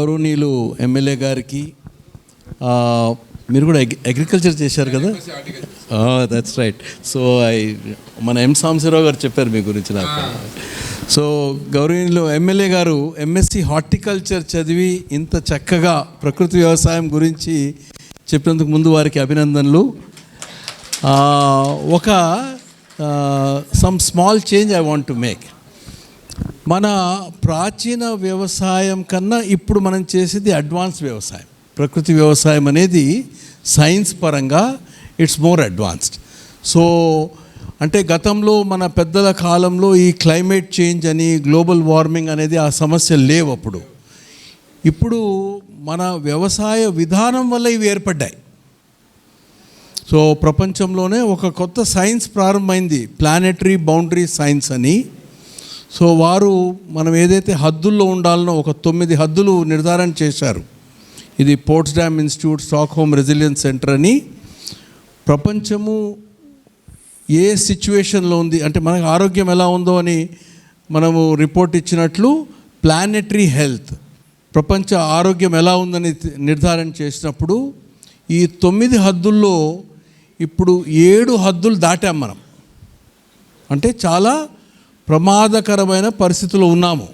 గౌరవనీయులు ఎమ్మెల్యే గారికి, మీరు కూడా అగ్రికల్చర్ చేశారు కదా, దట్స్ రైట్. సో మన ఎం సాంబశివరావు గారు చెప్పారు మీ గురించి నాకు. సో గౌరవనీయులు ఎమ్మెల్యే గారు ఎంఎస్సి హార్టికల్చర్ చదివి ఇంత చక్కగా ప్రకృతి వ్యవసాయం గురించి చెప్పినందుకు ముందు వారికి అభినందనలు. ఒక some small change I want to make. మన ప్రాచీన వ్యవసాయం కన్నా ఇప్పుడు మనం చేసేది అడ్వాన్స్ వ్యవసాయం. ప్రకృతి వ్యవసాయం అనేది సైన్స్ పరంగా ఇట్స్ మోర్ అడ్వాన్స్డ్. సో అంటే గతంలో మన పెద్దల కాలంలో ఈ క్లైమేట్ చేంజ్ అని, గ్లోబల్ వార్మింగ్ అనేది ఆ సమస్యలు లేవు అప్పుడు. ఇప్పుడు మన వ్యవసాయ విధానం వల్ల ఇవి ఏర్పడ్డాయి. సో ప్రపంచంలోనే ఒక కొత్త సైన్స్ ప్రారంభమైంది, ప్లానెటరీ బౌండరీ సైన్స్ అని. సో వారు మనం ఏదైతే హద్దుల్లో ఉండాలనో ఒక 9 హద్దులు నిర్ధారణ చేశారు. ఇది పోట్స్డామ్ ఇన్స్టిట్యూట్, స్టాక్హోమ్ రెసిలియన్స్ సెంటర్ అని. ప్రపంచము ఏ సిచ్యువేషన్లో ఉంది అంటే మనకు ఆరోగ్యం ఎలా ఉందో అని మనము రిపోర్ట్ ఇచ్చినట్లు ప్లానెటరీ హెల్త్, ప్రపంచ ఆరోగ్యం ఎలా ఉందని నిర్ధారణ చేసినప్పుడు ఈ 9 హద్దుల్లో ఇప్పుడు 7 హద్దులు దాటాం మనం. అంటే చాలా ప్రమాదకరమైన పరిస్థితుల్లో ఉన్నాము.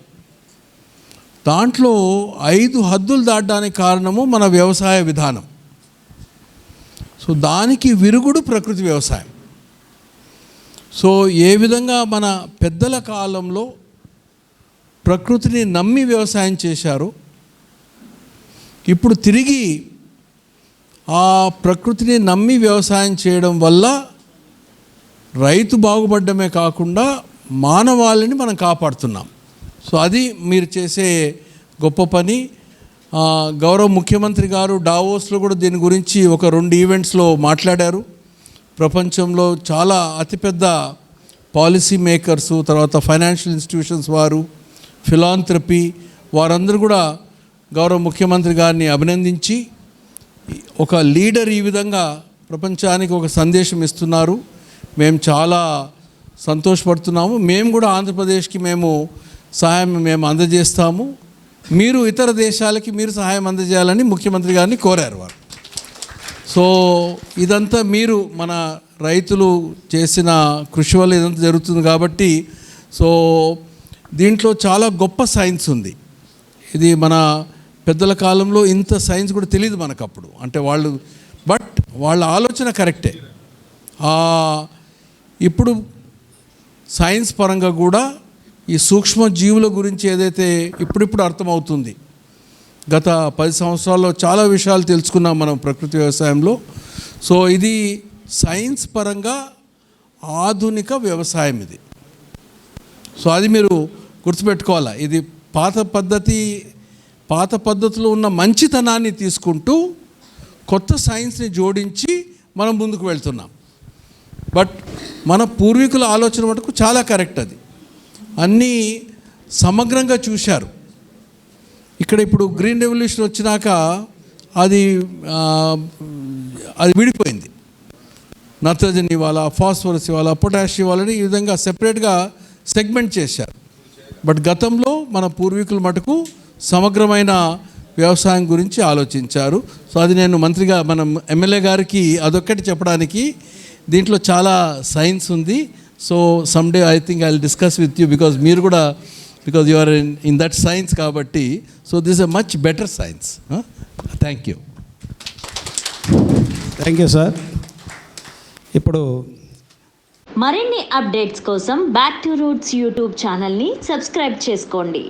దాంట్లో 5 హద్దులు దాటడానికి కారణము మన వ్యవసాయ విధానం. సో దానికి విరుగుడు ప్రకృతి వ్యవసాయం. సో ఏ విధంగా మన పెద్దల కాలంలో ప్రకృతిని నమ్మి వ్యవసాయం చేశారో, ఇప్పుడు తిరిగి ఆ ప్రకృతిని నమ్మి వ్యవసాయం చేయడం వల్ల రైతు బాగుపడమే కాకుండా మానవాళిని మనం కాపాడుతున్నాం. సో అది మీరు చేసే గొప్ప పని. గౌరవ ముఖ్యమంత్రి గారు డావోస్లో కూడా దీని గురించి ఒక 2 ఈవెంట్స్లో మాట్లాడారు. ప్రపంచంలో చాలా అతిపెద్ద పాలసీ మేకర్సు, తర్వాత ఫైనాన్షియల్ ఇన్స్టిట్యూషన్స్ వారు, ఫిలాంథ్రపీ వారందరూ కూడా గౌరవ ముఖ్యమంత్రి గారిని అభినందించి ఒక లీడర్ ఈ విధంగా ప్రపంచానికి ఒక సందేశం ఇస్తున్నారు. మేము చాలా సంతోషపడుతున్నాము. మేము కూడా ఆంధ్రప్రదేశ్కి సహాయం అందజేస్తాము, మీరు ఇతర దేశాలకి మీరు సహాయం అందజేయాలని ముఖ్యమంత్రి గారిని కోరారు వారు. సో ఇదంతా మీరు మన రైతులు చేసిన కృషి వల్ల ఇదంతా జరుగుతుంది కాబట్టి, సో దీంట్లో చాలా గొప్ప సైన్స్ ఉంది. ఇది మన పెద్దల కాలంలో ఇంత సైన్స్ కూడా తెలియదు మనకు అప్పుడు. అంటే వాళ్ళ ఆలోచన కరెక్టే. ఇప్పుడు సైన్స్ పరంగా కూడా ఈ సూక్ష్మ జీవుల గురించి ఏదైతే ఇప్పుడిప్పుడు అర్థమవుతుంది. గత 10 సంవత్సరాల్లో చాలా విషయాలు తెలుసుకున్నాం మనం ప్రకృతి వ్యవసాయంలో. సో ఇది సైన్స్ పరంగా ఆధునిక వ్యవసాయం ఇది. సో అది మీరు గుర్తుపెట్టుకోవాలా. ఇది పాత పద్ధతిలో ఉన్న మంచితనాన్ని తీసుకుంటూ కొత్త సైన్స్ని జోడించి మనం ముందుకు వెళ్తున్నాం. బట్ మన పూర్వీకుల ఆలోచన మటుకు చాలా కరెక్ట్. అది అన్నీ సమగ్రంగా చూశారు. ఇక్కడ ఇప్పుడు గ్రీన్ రెవల్యూషన్ వచ్చినాక అది విడిపోయింది. నత్రజని ఇవ్వాలా, ఫాస్ఫరస్ ఇవ్వాలా, పొటాష్ ఇవ్వాలని ఈ విధంగా సెపరేట్గా సెగ్మెంట్ చేశారు. బట్ గతంలో మన పూర్వీకుల మటుకు సమగ్రమైన వ్యవసాయం గురించి ఆలోచించారు. సో అది నేను మంత్రిగా మన ఎమ్మెల్యే గారికి అదొక్కటి చెప్పడానికి, దీంట్లో చాలా సైన్స్ ఉంది. So someday I think I will discuss with you because మీరు కూడా you are in that science కాబట్టి. So this a much better science. Thank you sir. ఇప్పుడు మరిన్ని అప్డేట్స్ కోసం బ్యాక్ టు రూట్స్ యూట్యూబ్ ఛానల్ని సబ్స్క్రైబ్ చేసుకోండి.